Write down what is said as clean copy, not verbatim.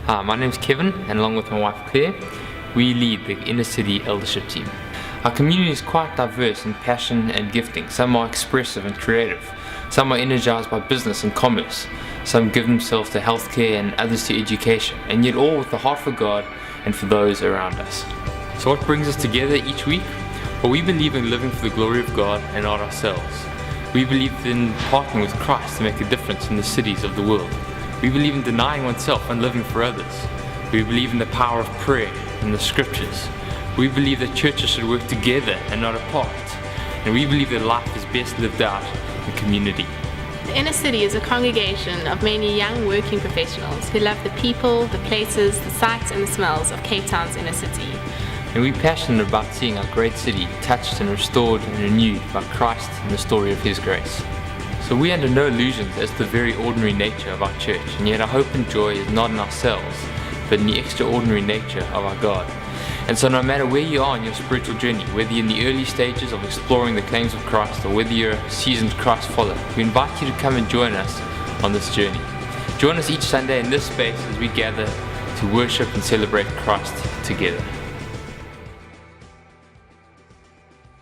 Hi, my name's Kevin, and along with my wife Claire, we lead the Inner City Eldership Team. Our community is quite diverse in passion and gifting. Some are expressive and creative. Some are energized by business and commerce. Some give themselves to healthcare and others to education, and yet all with the heart for God and for those around us. So what brings us together each week? Well, we believe in living for the glory of God and not ourselves. We believe in partnering with Christ to make a difference in the cities of the world. We believe in denying oneself and living for others. We believe in the power of prayer and the scriptures. We believe that churches should work together and not apart. And we believe that life is best lived out in community. The Inner City is a congregation of mainly young working professionals who love the people, the places, the sights and the smells of Cape Town's inner city. And we're passionate about seeing our great city touched and restored and renewed by Christ and the story of His grace. So we are under no illusions as to the very ordinary nature of our church, and yet our hope and joy is not in ourselves, but in the extraordinary nature of our God. And so no matter where you are in your spiritual journey, whether you're in the early stages of exploring the claims of Christ or whether you're a seasoned Christ follower, we invite you to come and join us on this journey. Join us each Sunday in this space as we gather to worship and celebrate Christ together.